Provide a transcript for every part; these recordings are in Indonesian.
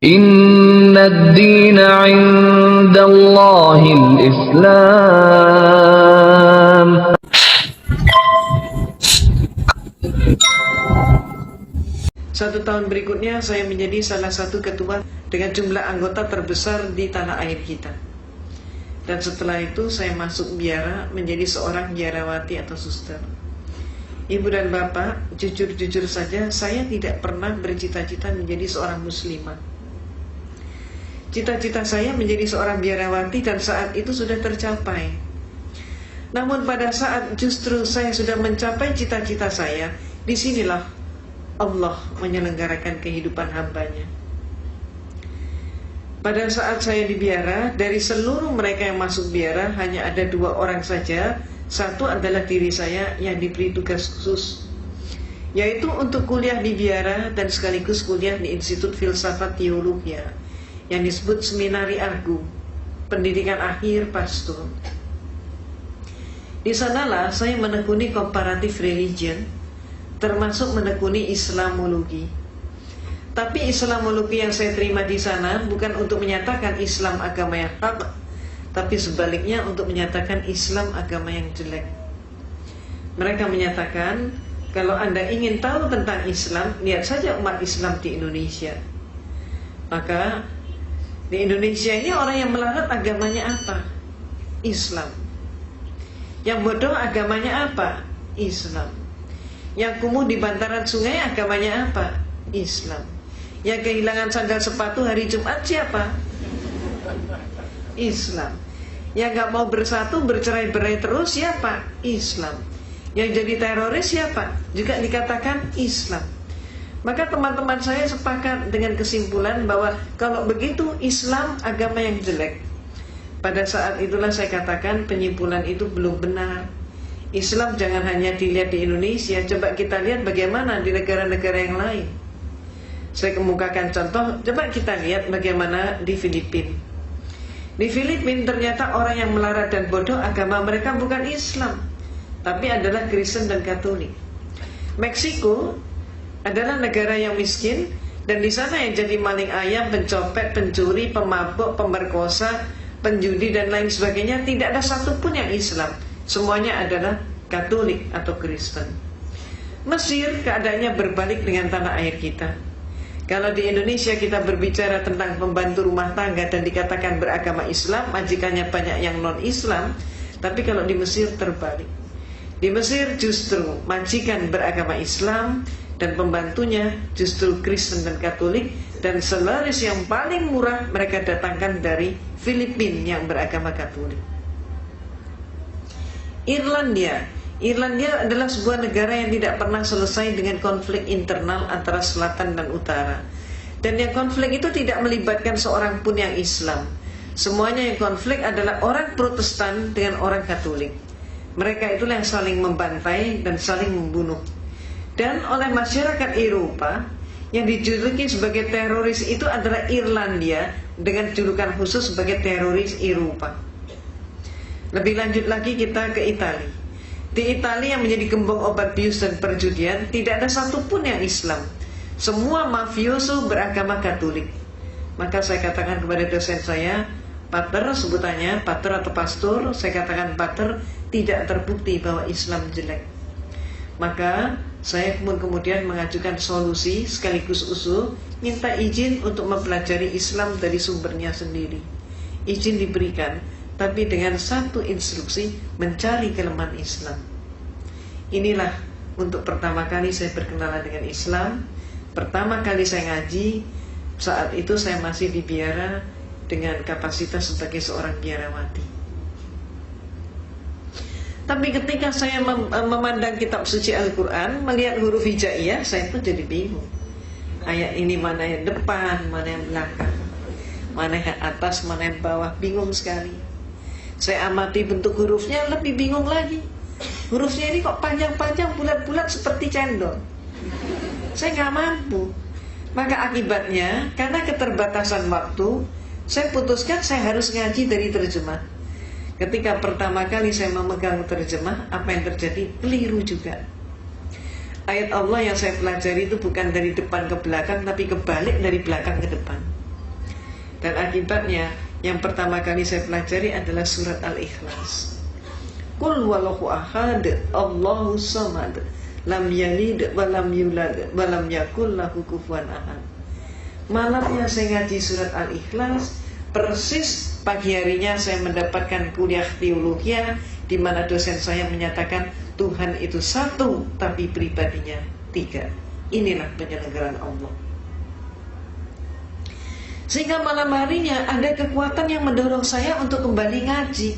Inna ad-dina 'indallahil Islam. Satu tahun berikutnya saya menjadi salah satu ketua dengan jumlah anggota terbesar di tanah air kita. Dan setelah itu saya masuk biara menjadi seorang biarawati atau suster. Ibu dan bapak, jujur-jujur saja saya tidak pernah bercita-cita menjadi seorang muslimah. Cita-cita saya menjadi seorang biarawati dan saat itu sudah tercapai. Namun pada saat justru saya sudah mencapai cita-cita saya, disinilah Allah menyelenggarakan kehidupan hambanya. Pada saat saya di biara, dari seluruh mereka yang masuk biara hanya ada 2 orang saja. Satu adalah diri saya yang diberi tugas khusus, yaitu untuk kuliah di biara dan sekaligus kuliah di Institut Filsafat Teologia yang disebut Seminari Agung, pendidikan akhir pastor. Di sanalah saya menekuni comparative religion, termasuk menekuni Islamologi. Tapi Islamologi yang saya terima di sana bukan untuk menyatakan Islam agama yang hak, tapi sebaliknya untuk menyatakan Islam agama yang jelek. Mereka menyatakan, kalau Anda ingin tahu tentang Islam, lihat saja umat Islam di Indonesia. Maka di Indonesia ini orang yang melarat agamanya apa? Islam. Yang bodoh agamanya apa? Islam. Yang kumuh di bantaran sungai agamanya apa? Islam. Yang kehilangan sandal sepatu hari Jumat siapa? Islam. Yang gak mau bersatu, bercerai-berai terus siapa? Islam. Yang jadi teroris siapa? Juga dikatakan Islam. Maka teman-teman saya sepakat dengan kesimpulan bahwa kalau begitu Islam agama yang jelek. Pada saat itulah saya katakan penyimpulan itu belum benar. Islam jangan hanya dilihat di Indonesia, coba kita lihat bagaimana di negara-negara yang lain. Saya kemukakan contoh, coba kita lihat bagaimana di Filipina. Di Filipina ternyata orang yang melarat dan bodoh agama mereka bukan Islam, tapi adalah Kristen dan Katolik. Meksiko adalah negara yang miskin, dan di sana yang jadi maling ayam, pencopet, pencuri, pemabuk, pemerkosa, penjudi dan lain sebagainya tidak ada satupun yang Islam. Semuanya adalah Katolik atau Kristen. Mesir keadaannya berbalik dengan tanah air kita. Kalau di Indonesia kita berbicara tentang pembantu rumah tangga dan dikatakan beragama Islam, majikannya banyak yang non-Islam. Tapi kalau di Mesir terbalik. Di Mesir justru majikan beragama Islam dan pembantunya justru Kristen dan Katolik, dan selaris yang paling murah mereka datangkan dari Filipina yang beragama Katolik. Irlandia adalah sebuah negara yang tidak pernah selesai dengan konflik internal antara selatan dan utara. Dan yang konflik itu tidak melibatkan seorang pun yang Islam. Semuanya yang konflik adalah orang Protestan dengan orang Katolik. Mereka itulah yang saling membantai dan saling membunuh. Dan oleh masyarakat Eropa, yang dijuluki sebagai teroris itu adalah Irlandia dengan julukan khusus sebagai teroris Eropa. Lebih lanjut lagi kita ke Italia. Di Italia yang menjadi gembong obat bius dan perjudian, tidak ada satupun yang Islam. Semua mafioso beragama Katolik. Maka saya katakan kepada dosen saya, Pater, sebutannya Pater atau Pastor, saya katakan Pater, tidak terbukti bahwa Islam jelek. Maka saya kemudian mengajukan solusi sekaligus usul, minta izin untuk mempelajari Islam dari sumbernya sendiri. Izin diberikan, tapi dengan satu instruksi, mencari kelemahan Islam. Inilah untuk pertama kali saya berkenalan dengan Islam. Pertama kali saya ngaji, saat itu saya masih di biara dengan kapasitas sebagai seorang biarawati. Tapi ketika saya memandang kitab suci Al-Quran, melihat huruf hijaiyah, saya pun jadi bingung. Ayat ini mana yang depan, mana yang belakang, mana yang atas, mana yang bawah, bingung sekali. Saya amati bentuk hurufnya, lebih bingung lagi. Hurufnya ini kok panjang-panjang, bulat-bulat seperti cendol. Saya nggak mampu. Maka akibatnya, karena keterbatasan waktu, saya putuskan saya harus ngaji dari terjemah. Ketika pertama kali saya memegang terjemah, apa yang terjadi? Keliru juga. Ayat Allah yang saya pelajari itu bukan dari depan ke belakang, tapi kebalik dari belakang ke depan. Dan akibatnya yang pertama kali saya pelajari adalah surat Al-Ikhlas. Qul huwallahu ahad, Allahu samad, lam yalid wa lam yulad wa lam yakul lahu kufuwan ahad. Malamnya saya ngaji surat Al-Ikhlas, persis pagi harinya saya mendapatkan kuliah teologi di mana dosen saya menyatakan Tuhan itu satu tapi pribadinya tiga. Inilah penyelenggaraan Allah. Sehingga malam harinya ada kekuatan yang mendorong saya untuk kembali ngaji.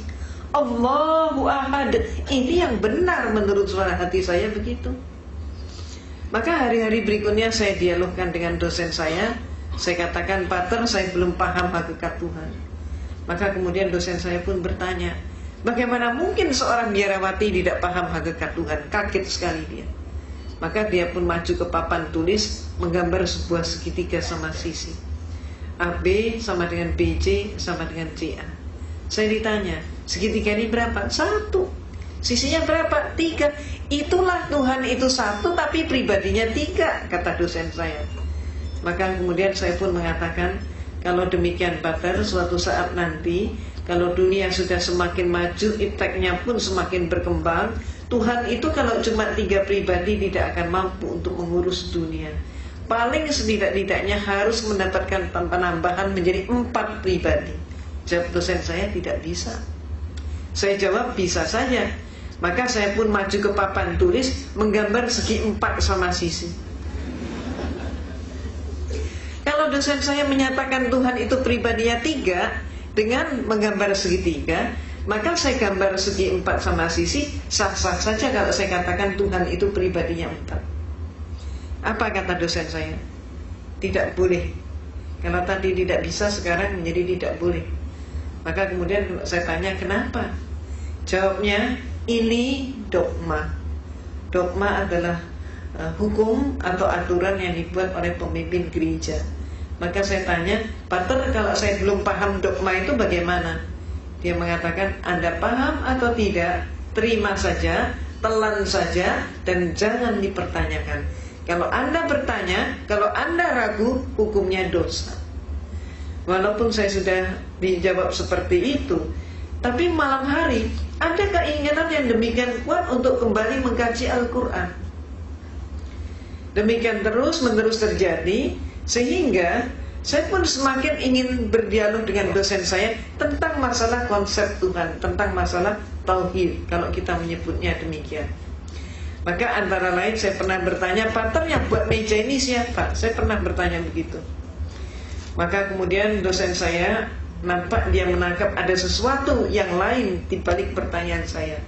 Allahu ahad. Ini yang benar menurut suara hati saya begitu. Maka hari-hari berikutnya saya dialogkan dengan dosen saya. Saya katakan, Pater, saya belum paham hakikat Tuhan. Maka kemudian dosen saya pun bertanya, bagaimana mungkin seorang biarawati tidak paham hakikat Tuhan? Kaget sekali dia. Maka dia pun maju ke papan tulis, menggambar sebuah segitiga sama sisi. AB sama dengan BC sama dengan CA. Saya ditanya, segitiga ini berapa? 1. Sisinya berapa? 3. Itulah Tuhan itu satu tapi pribadinya 3, kata dosen saya. Maka kemudian saya pun mengatakan, kalau demikian Pater, suatu saat nanti kalau dunia sudah semakin maju, ipteknya pun semakin berkembang, Tuhan itu kalau cuma 3 pribadi tidak akan mampu untuk mengurus dunia. Paling setidak-tidaknya harus mendapatkan penambahan menjadi 4 pribadi. Jawab dosen saya, tidak bisa. Saya jawab, bisa saja. Maka saya pun maju ke papan tulis, menggambar segi 4 sama sisi. Kalau dosen saya menyatakan Tuhan itu pribadinya 3 dengan menggambar segitiga, maka saya gambar segi 4 sama sisi, sah-sah saja kalau saya katakan Tuhan itu pribadinya 4. Apa kata dosen saya? Tidak boleh. Kalau tadi tidak bisa, sekarang menjadi tidak boleh. Maka kemudian saya tanya, kenapa? Jawabnya, ini dogma. Dogma adalah hukum atau aturan yang dibuat oleh pemimpin gereja. Maka saya tanya, Pater, kalau saya belum paham dogma itu bagaimana? Dia mengatakan, Anda paham atau tidak, terima saja, telan saja, dan jangan dipertanyakan. Kalau Anda bertanya, kalau Anda ragu, hukumnya dosa. Walaupun saya sudah dijawab seperti itu, tapi malam hari ada keinginan yang demikian kuat untuk kembali mengkaji Al-Quran. Demikian terus-menerus terjadi, sehingga saya pun semakin ingin berdialog dengan dosen saya tentang masalah konsep Tuhan, tentang masalah tauhid, kalau kita menyebutnya demikian. Maka antara lain saya pernah bertanya, Pater, yang buat meja ini siapa? Saya pernah bertanya begitu. Maka kemudian dosen saya nampak dia menangkap ada sesuatu yang lain di balik pertanyaan saya.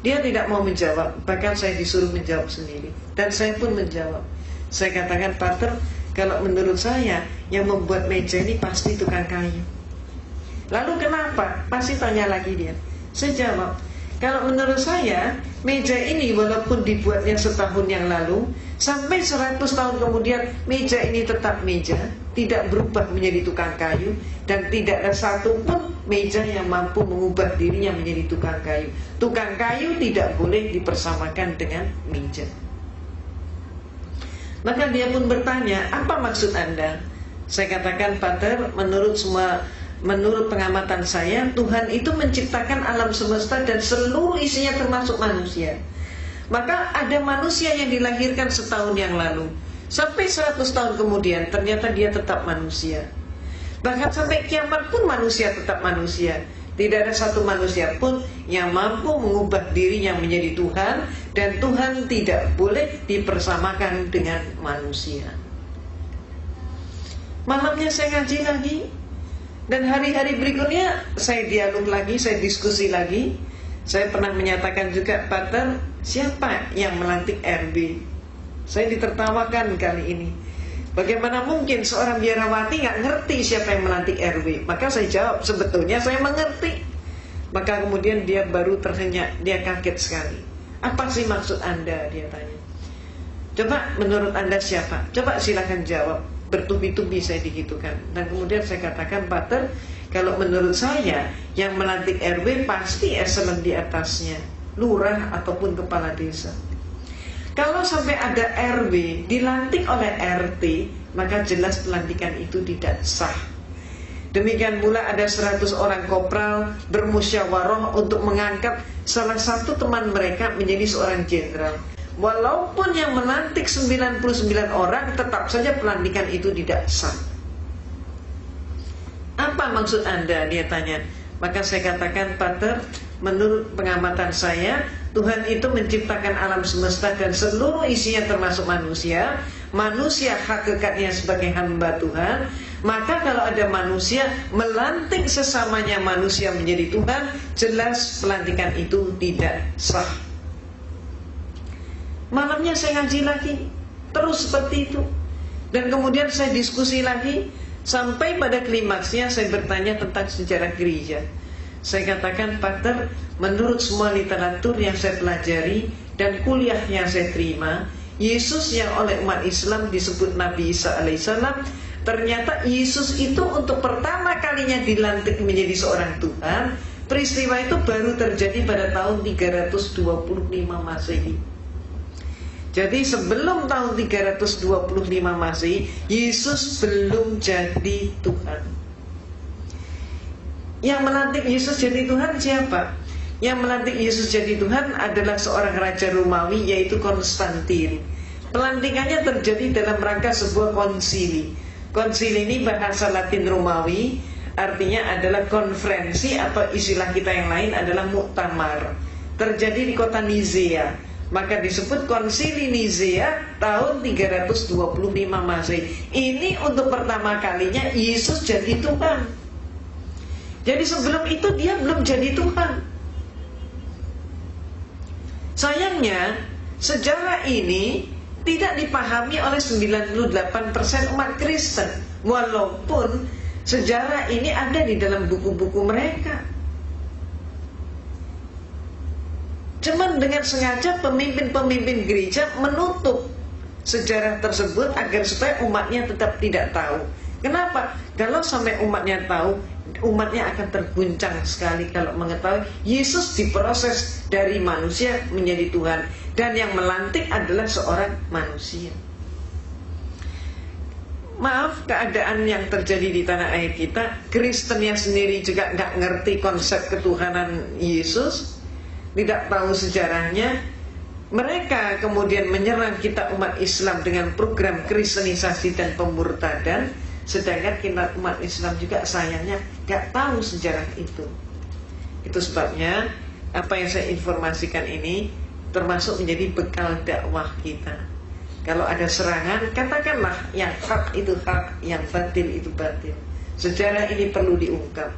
Dia tidak mau menjawab, bahkan saya disuruh menjawab sendiri. Dan saya pun menjawab. Saya katakan, Pater, kalau menurut saya yang membuat meja ini pasti tukang kayu. Lalu kenapa? Pasti tanya lagi dia. Saya jawab, kalau menurut saya meja ini walaupun dibuatnya setahun yang lalu, sampai 100 tahun kemudian meja ini tetap meja, tidak berubah menjadi tukang kayu, dan tidak ada satu pun meja yang mampu mengubah dirinya menjadi tukang kayu. Tukang kayu tidak boleh dipersamakan dengan meja. Maka dia pun bertanya, apa maksud Anda? Saya katakan, Pater, menurut pengamatan saya, Tuhan itu menciptakan alam semesta dan seluruh isinya termasuk manusia. Maka ada manusia yang dilahirkan setahun yang lalu, sampai 100 tahun kemudian ternyata dia tetap manusia. Bahkan sampai kiamat pun manusia tetap manusia. Tidak ada satu manusia pun yang mampu mengubah dirinya menjadi Tuhan, dan Tuhan tidak boleh dipersamakan dengan manusia. Malamnya saya ngaji lagi, dan hari-hari berikutnya saya dialog lagi, saya diskusi lagi. Saya pernah menyatakan juga, Pater, siapa yang melantik RB? Saya ditertawakan kali ini. Bagaimana mungkin seorang biarawati nggak ngerti siapa yang melantik RW? Maka saya jawab, sebetulnya saya mengerti. Maka kemudian dia baru tersenyum, dia kaget sekali. Apa sih maksud Anda? Dia tanya. Coba menurut Anda siapa? Coba silakan jawab. Bertubi-tubi saya digitukan. Dan kemudian saya katakan, Pater, kalau menurut saya yang melantik RW pasti eselon di atasnya, lurah ataupun kepala desa. Kalau sampai ada RW dilantik oleh RT, maka jelas pelantikan itu tidak sah. Demikian pula ada 100 orang kopral bermusyawarah untuk mengangkat salah satu teman mereka menjadi seorang jenderal. Walaupun yang melantik 99 orang, tetap saja pelantikan itu tidak sah. Apa maksud Anda? Dia tanya. Maka saya katakan, Pater, menurut pengamatan saya, Tuhan itu menciptakan alam semesta dan seluruh isinya termasuk manusia. Manusia hakikatnya sebagai hamba Tuhan. Maka kalau ada manusia melantik sesamanya manusia menjadi Tuhan, jelas pelantikan itu tidak sah. Malamnya saya ngaji lagi, terus seperti itu. Dan kemudian saya diskusi lagi, sampai pada klimaksnya saya bertanya tentang sejarah gereja. Saya katakan, Pater, menurut semua literatur yang saya pelajari dan kuliah yang saya terima, Yesus yang oleh umat Islam disebut Nabi Isa alaihissalam, ternyata Yesus itu untuk pertama kalinya dilantik menjadi seorang Tuhan. Peristiwa itu baru terjadi pada tahun 325 Masehi. Jadi sebelum tahun 325 Masehi, Yesus belum jadi Tuhan. Yang melantik Yesus jadi Tuhan siapa? Yang melantik Yesus jadi Tuhan adalah seorang raja Romawi, yaitu Konstantin. Pelantikannya terjadi dalam rangka sebuah konsili. Konsili ini bahasa Latin Romawi, artinya adalah konferensi, atau istilah kita yang lain adalah muktamar. Terjadi di kota Nizea. Maka disebut konsili Nizea tahun 325 Masehi. Ini untuk pertama kalinya Yesus jadi Tuhan. Jadi sebelum itu dia belum jadi Tuhan. Sayangnya, sejarah ini tidak dipahami oleh 98% umat Kristen. Walaupun sejarah ini ada di dalam buku-buku mereka. Cuman dengan sengaja pemimpin-pemimpin gereja menutup sejarah tersebut agar supaya umatnya tetap tidak tahu. Kenapa? Kalau sampai umatnya tahu, umatnya akan terguncang sekali kalau mengetahui Yesus diproses dari manusia menjadi Tuhan, dan yang melantik adalah seorang manusia. Maaf, keadaan yang terjadi di tanah air kita, Kristennya sendiri juga nggak ngerti konsep ketuhanan Yesus, tidak tahu sejarahnya. Mereka kemudian menyerang kita umat Islam dengan program kristenisasi dan pemurtadan, sedangkan kita umat Islam juga sayangnya gak tahu sejarah itu. Itu sebabnya apa yang saya informasikan ini termasuk menjadi bekal dakwah kita. Kalau ada serangan, katakanlah yang hak itu hak, yang batil itu batil. Sejarah ini perlu diungkap.